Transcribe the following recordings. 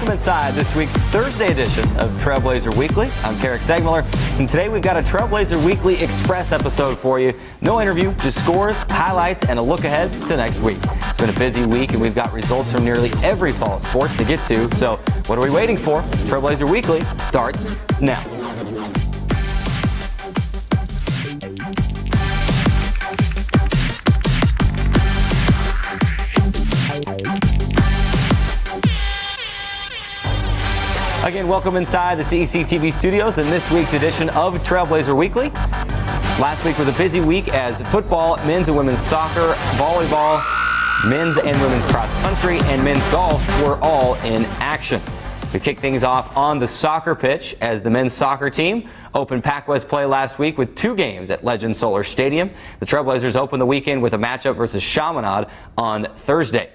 Welcome inside this week's Thursday edition of Trailblazer Weekly. I'm Carrick Segmiller, and today we've got a Trailblazer Weekly Express episode for you. No interview, just scores, highlights, and a look ahead to next week. It's been a busy week, and we've got results from nearly every fall sport to get to. So what are we waiting for? Trailblazer Weekly starts now. Again, welcome inside the CEC TV studios in this week's edition of Trailblazer Weekly. Last week was a busy week as football, men's and women's soccer, volleyball, men's and women's cross country, and men's golf were all in action. We kicked things off on the soccer pitch as the men's soccer team opened Pac-West play last week with 2 games at Legend Solar Stadium. The Trailblazers opened the weekend with a matchup versus Chaminade on Thursday.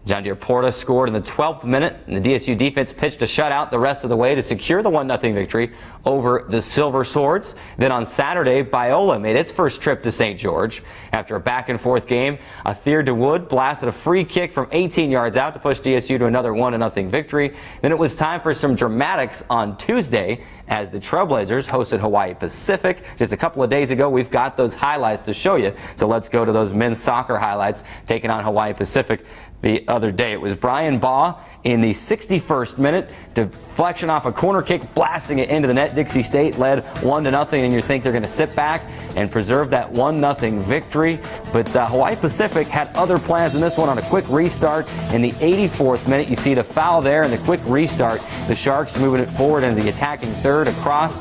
John Deere Porta scored in the 12th minute, and the DSU defense pitched a shutout the rest of the way to secure the 1-0 victory over the Silver Swords. Then on Saturday, Biola made its first trip to St. George. After a back-and-forth game, Athir DeWood blasted a free kick from 18 yards out to push DSU to another 1-0 victory. Then it was time for some dramatics on Tuesday as the Trailblazers hosted Hawaii Pacific. Just a couple of days ago, we've got those highlights to show you. So let's go to those men's soccer highlights taking on Hawaii Pacific the other day. It was Brian Baugh in the 61st minute, deflection off a corner kick, blasting it into the net. Dixie State led 1-0, and you think they're going to sit back and preserve that 1-0 victory. But Hawaii Pacific had other plans in this one on a quick restart. In the 84th minute, you see the foul there and the quick restart. The Sharks moving it forward into the attacking third across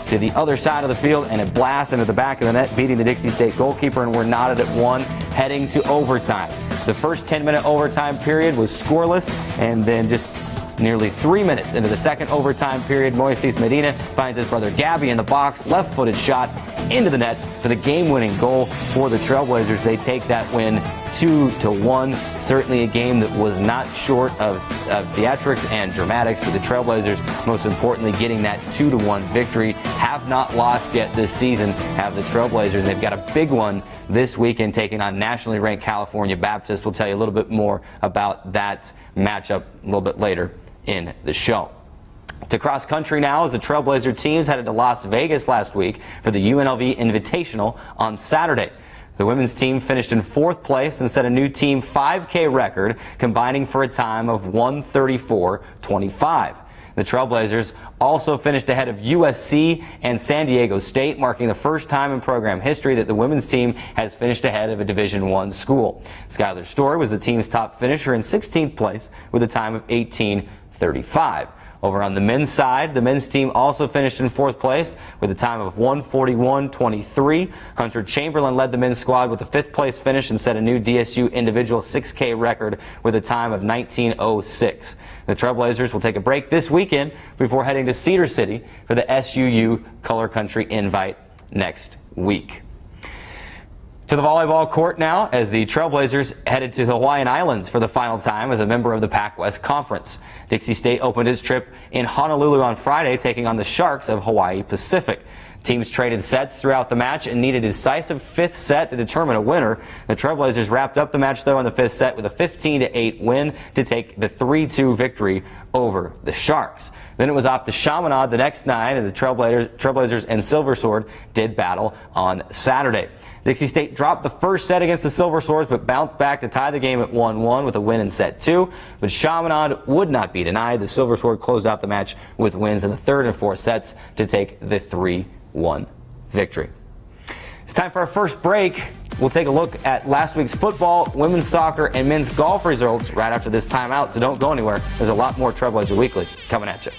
to the other side of the field, and it blasts into the back of the net, beating the Dixie State goalkeeper, and we're knotted at 1 heading to overtime. The first 10-minute overtime period was scoreless, and then just nearly 3 minutes into the second overtime period, Moises Medina finds his brother Gabby in the box, left-footed shot into the net for the game-winning goal for the Trailblazers. They take that win 2-1. Certainly a game that was not short of theatrics and dramatics, but the Trailblazers, most importantly, getting that 2-1 victory. Have not lost yet this season, have the Trailblazers, and they've got a big one this weekend taking on nationally ranked California Baptist. We'll tell you a little bit more about that matchup a little bit later in the show. To cross country now, as the Trailblazer teams headed to Las Vegas last week for the UNLV Invitational on Saturday. The women's team finished in 4th place and set a new team 5K record, combining for a time of 1:34.25. The Trailblazers also finished ahead of USC and San Diego State, marking the first time in program history that the women's team has finished ahead of a Division I school. Skylar Story was the team's top finisher in 16th place with a time of 18:35. Over on the men's side, the men's team also finished in 4th place with a time of 1:41.23. Hunter Chamberlain led the men's squad with a 5th place finish and set a new DSU individual 6K record with a time of 19:06. The Trailblazers will take a break this weekend before heading to Cedar City for the SUU Color Country Invite next week. To the volleyball court now, as the Trailblazers headed to the Hawaiian Islands for the final time as a member of the Pac-West Conference. Dixie State opened its trip in Honolulu on Friday, taking on the Sharks of Hawaii Pacific. Teams traded sets throughout the match and needed a decisive 5th set to determine a winner. The Trailblazers wrapped up the match, though, in the 5th set with a 15-8 win to take the 3-2 victory over the Sharks. Then it was off to Chaminade the next night, as the Trailblazers and Silver Sword did battle on Saturday. Dixie State dropped the first set against the Silver Swords, but bounced back to tie the game at 1-1 with a win in set 2. But Chaminade would not be denied. The Silver Sword closed out the match with wins in the 3rd and 4th sets to take the 3-1 victory. It's time for our first break. We'll take a look at last week's football, women's soccer, and men's golf results right after this timeout, so don't go anywhere. There's a lot more Trailblazer Weekly coming at you.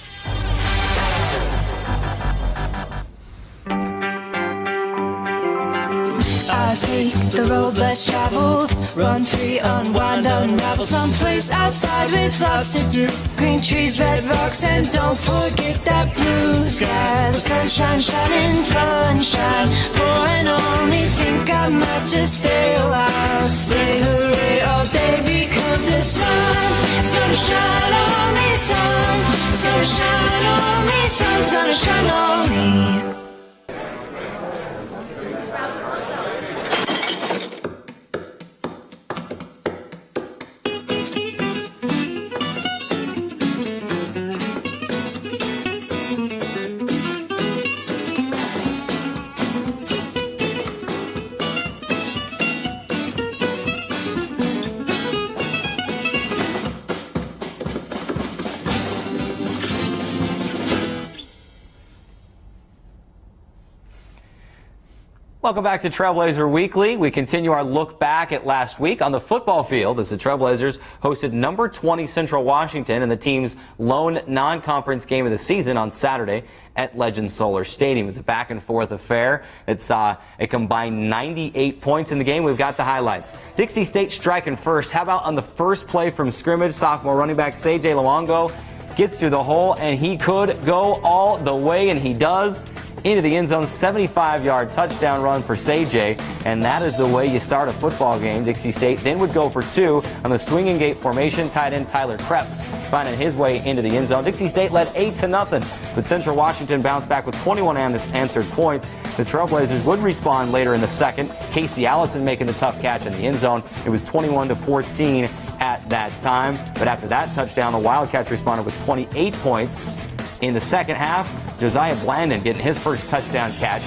I take the road less traveled, run free, unwind, unravel someplace outside with lots to do. Green trees, red rocks, and don't forget that blue sky. The sunshine shining, sunshine pouring on me. Think I might just stay a while. Say hooray all day because the sun is gonna shine on me. Sun is gonna shine on me. Sun's gonna shine on me. Welcome back to Trailblazer Weekly. We continue our look back at last week on the football field as the Trailblazers hosted number 20 Central Washington in the team's lone non-conference game of the season on Saturday at Legend Solar Stadium. It was a back-and-forth affair that saw a combined 98 points in the game. We've got the highlights. Dixie State striking first. How about on the first play from scrimmage, sophomore running back C.J. Luongo gets through the hole, and he could go all the way, and he does. Into the end zone, 75-yard touchdown run for C.J., and that is the way you start a football game. Dixie State then would go for two on the swinging gate formation. Tight end Tyler Krebs finding his way into the end zone. Dixie State led 8-0, but Central Washington bounced back with 21 answered points. The Trailblazers would respond later in the second. Casey Allison making the tough catch in the end zone. It was 21-14 at that time, but after that touchdown, the Wildcats responded with 28 points. In the second half, Josiah Blandon getting his first touchdown catch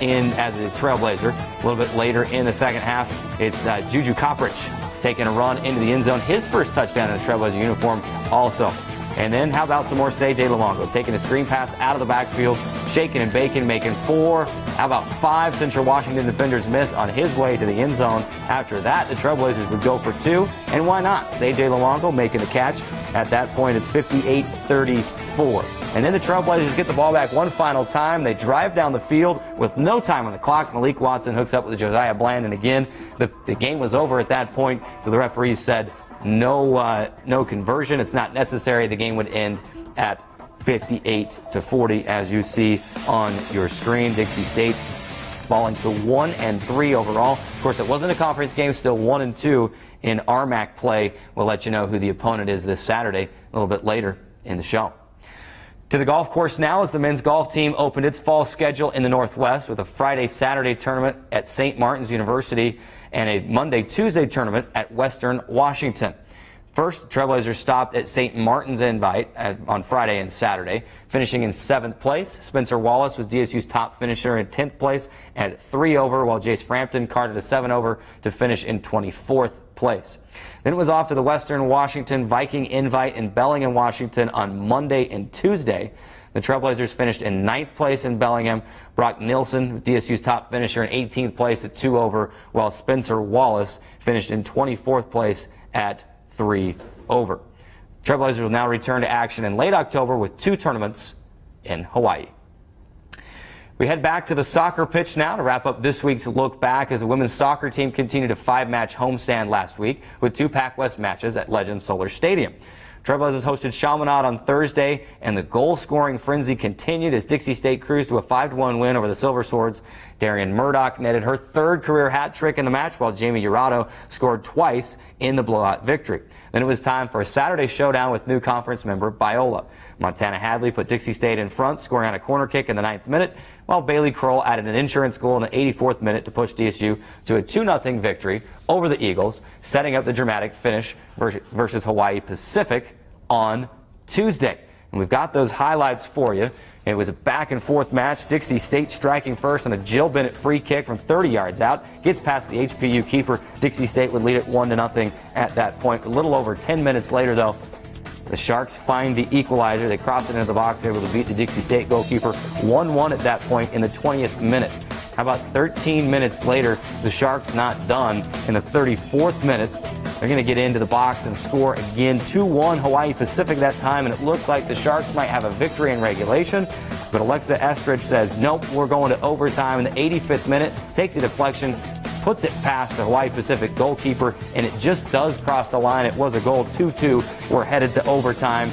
in as a Trailblazer. A little bit later in the second half, it's Juju Koprich taking a run into the end zone. His first touchdown in a Trailblazer uniform also. And then how about some more C.J. Luongo taking a screen pass out of the backfield, shaking and baking, making four. How about five Central Washington defenders miss on his way to the end zone. After that, the Trailblazers would go for two. And why not? C.J. Luongo making the catch. At that point, it's 58-34. And then the Trailblazers get the ball back one final time. They drive down the field with no time on the clock. Malik Watson hooks up with Josiah Blandon again. The game was over at that point, so the referees said no conversion. It's not necessary. The game would end at 58-40, as you see on your screen. Dixie State falling to 1-3 overall. Of course, it wasn't a conference game, still 1-2 in RMAC play. We'll let you know who the opponent is this Saturday a little bit later in the show. To the golf course now as the men's golf team opened its fall schedule in the Northwest with a Friday-Saturday tournament at St. Martin's University and a Monday-Tuesday tournament at Western Washington. First, Trailblazers stopped at St. Martin's Invite on Friday and Saturday, finishing in 7th place. Spencer Wallace was DSU's top finisher in 10th place at 3 over, while Jace Frampton carded a 7 over to finish in 24th place. Then it was off to the Western Washington Viking Invite in Bellingham, Washington on Monday and Tuesday. The Trailblazers finished in 9th place in Bellingham. Brock Nilsson, DSU's top finisher, in 18th place at 2 over, while Spencer Wallace finished in 24th place at 3 over. Trailblazers will now return to action in late October with 2 tournaments in Hawaii. We head back to the soccer pitch now to wrap up this week's look back as the women's soccer team continued a 5-match homestand last week with 2 Pac-West matches at Legend Solar Stadium. Trailblazers hosted Chaminade on Thursday, and the goal-scoring frenzy continued as Dixie State cruised to a 5-1 win over the Silver Swords. Darian Murdoch netted her 3rd career hat trick in the match, while Jamie Urado scored twice in the blowout victory. Then it was time for a Saturday showdown with new conference member Biola. Montana Hadley put Dixie State in front, scoring on a corner kick in the 9th minute, while Bailey Kroll added an insurance goal in the 84th minute to push DSU to a 2-0 victory over the Eagles, setting up the dramatic finish versus Hawaii Pacific on Tuesday. And we've got those highlights for you. It was a back-and-forth match. Dixie State striking first on a Jill Bennett free kick from 30 yards out. Gets past the HPU keeper. Dixie State would lead it 1-0 at that point. A little over 10 minutes later, though, the Sharks find the equalizer. They cross it into the box, able to beat the Dixie State goalkeeper 1-1 at that point in the 20th minute. How about 13 minutes later, the Sharks not done. In the 34th minute, they're going to get into the box and score again. 2-1 Hawaii Pacific that time, and it looked like the Sharks might have a victory in regulation. But Alexa Estridge says, nope, we're going to overtime in the 85th minute. Takes a deflection, puts it past the Hawaii Pacific goalkeeper, and it just does cross the line. It was a goal. 2-2. We're headed to overtime.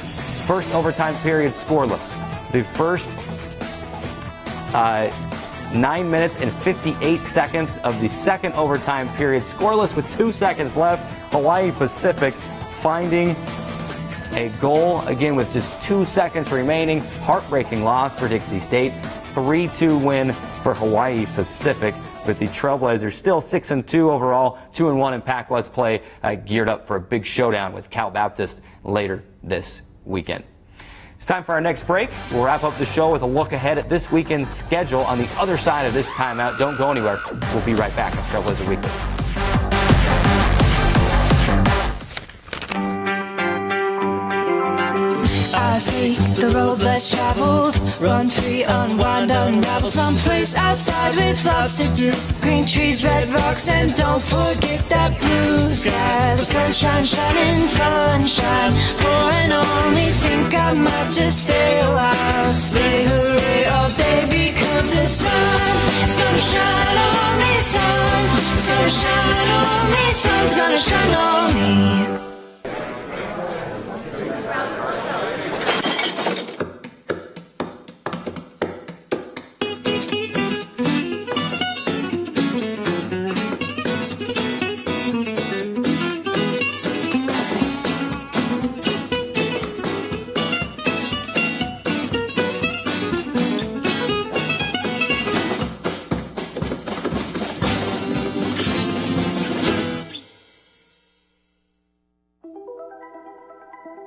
First overtime period scoreless. The first 9 minutes and 58 seconds of the second overtime period scoreless with 2 seconds left. Hawaii Pacific finding a goal again with just 2 seconds remaining. Heartbreaking loss for Dixie State. 3-2 win for Hawaii Pacific, with the Trailblazers still 6-2 overall, 2-1 in Pac-West play, geared up for a big showdown with Cal Baptist later this weekend. It's time for our next break. We'll wrap up the show with a look ahead at this weekend's schedule on the other side of this timeout. Don't go anywhere. We'll be right back on Trailblazer Weekly. I Last week, the road less traveled. Run free, unwind, unravel. Someplace outside with lots to do. Green trees, red rocks, and don't forget that blue sky. The sunshine shining, sunshine pouring on me. Think I might just stay a while. Say hooray all day because the sun is gonna shine on me. Sun is gonna shine on me. Sun's gonna shine on me.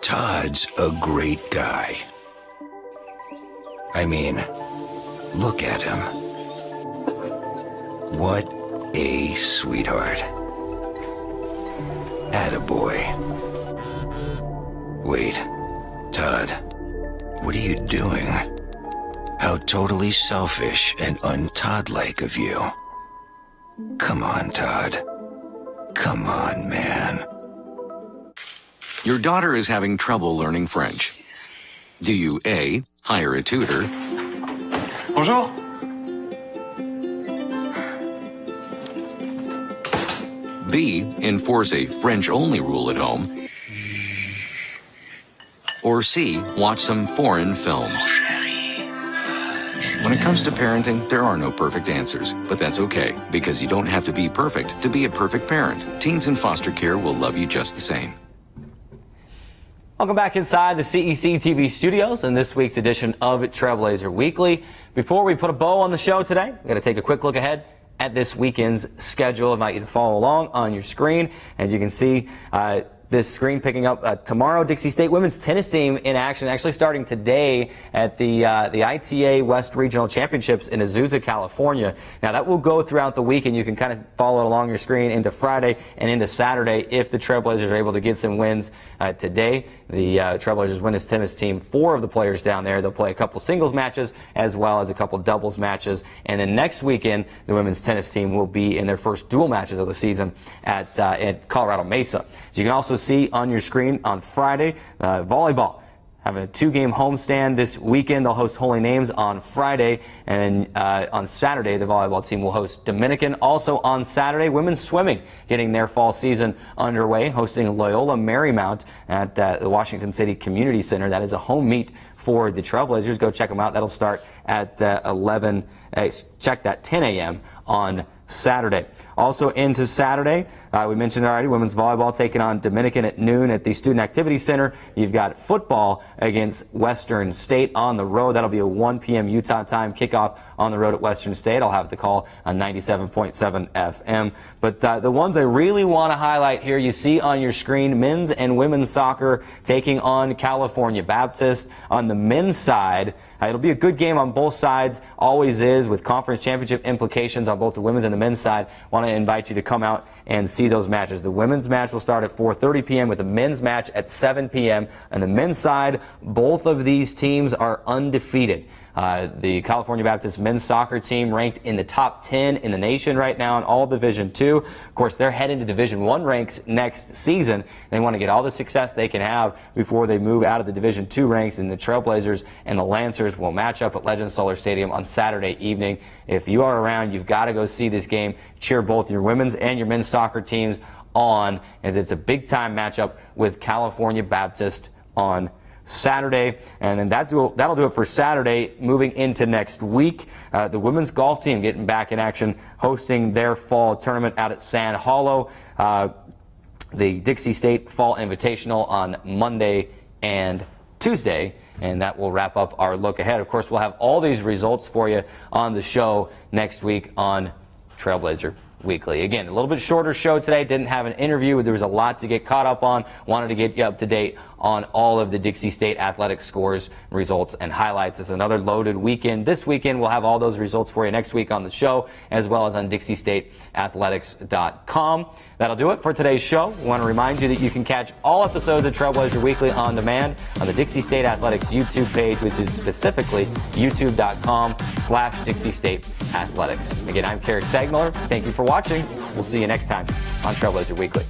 Todd's a great guy. I mean, look at him. What a sweetheart. Attaboy. Wait, Todd, what are you doing? How totally selfish and un-Todd-like of you. Come on, Todd. Come on, man. Your daughter is having trouble learning French. Do you A, hire a tutor? Bonjour. B, enforce a French-only rule at home? Or C, watch some foreign films? When it comes to parenting, there are no perfect answers, but that's okay, because you don't have to be perfect to be a perfect parent. Teens in foster care will love you just the same. Welcome back inside the CEC TV studios in this week's edition of Trailblazer Weekly. Before we put a bow on the show today, we're going to take a quick look ahead at this weekend's schedule. I invite you to follow along on your screen. As you can see, this screen picking up tomorrow, Dixie State women's tennis team in action, actually starting today at the ITA West Regional Championships in Azusa, California. Now that will go throughout the week, and you can kind of follow it along your screen into Friday and into Saturday if the Trailblazers are able to get some wins today. The Trailblazers women's tennis team, 4 of the players down there, they'll play a couple singles matches as well as a couple doubles matches. And then next weekend, the women's tennis team will be in their first dual matches of the season at Colorado Mesa. So you can also see on your screen on Friday, volleyball having a 2-game homestand this weekend. They'll host Holy Names on Friday, and then on Saturday the volleyball team will host Dominican. Also on Saturday, women's swimming getting their fall season underway, hosting Loyola Marymount at the Washington City Community Center. That is a home meet for the Trailblazers. Go check them out. That'll start at 10 a.m. on Saturday. Also into Saturday, we mentioned already, women's volleyball taking on Dominican at noon at the Student Activity Center. You've got football against Western State on the road. That'll be a 1 p.m. Utah time kickoff on the road at Western State. I'll have the call on 97.7 FM. But the ones I really want to highlight here, you see on your screen, men's and women's soccer taking on California Baptist. On the men's side, it'll be a good game on both sides, always is, with conference championship implications on both the women's and the men's side. Want to invite you to come out and see those matches. The women's match will start at 4:30 p.m. with the men's match at 7 p.m. On the men's side, both of these teams are undefeated. The California Baptist men's soccer team ranked in the top 10 in the nation right now in all Division II. Of course, they're heading to Division I ranks next season. They want to get all the success they can have before they move out of the Division II ranks, and the Trailblazers and the Lancers will match up at Legend Solar Stadium on Saturday evening. If you are around, you've got to go see this game. Cheer both your women's and your men's soccer teams on, as it's a big-time matchup with California Baptist on Saturday. And then that'll do it for Saturday. Moving into next week, the women's golf team getting back in action, hosting their fall tournament out at Sand Hollow. The Dixie State Fall Invitational on Monday and Tuesday, and that will wrap up our look ahead. Of course, we'll have all these results for you on the show next week on Trailblazer Weekly. Again, a little bit shorter show today. Didn't have an interview. There was a lot to get caught up on. Wanted to get you up to date on all of the Dixie State athletics scores, results, and highlights. It's another loaded weekend. This weekend, we'll have all those results for you next week on the show, as well as on DixieStateAthletics.com. That'll do it for today's show. We want to remind you that you can catch all episodes of Trailblazer Weekly on demand on the Dixie State Athletics YouTube page, which is specifically youtube.com/Dixie State Athletics. Again, I'm Carrick Sagmiller. Thank you for watching. We'll see you next time on Trailblazer Weekly.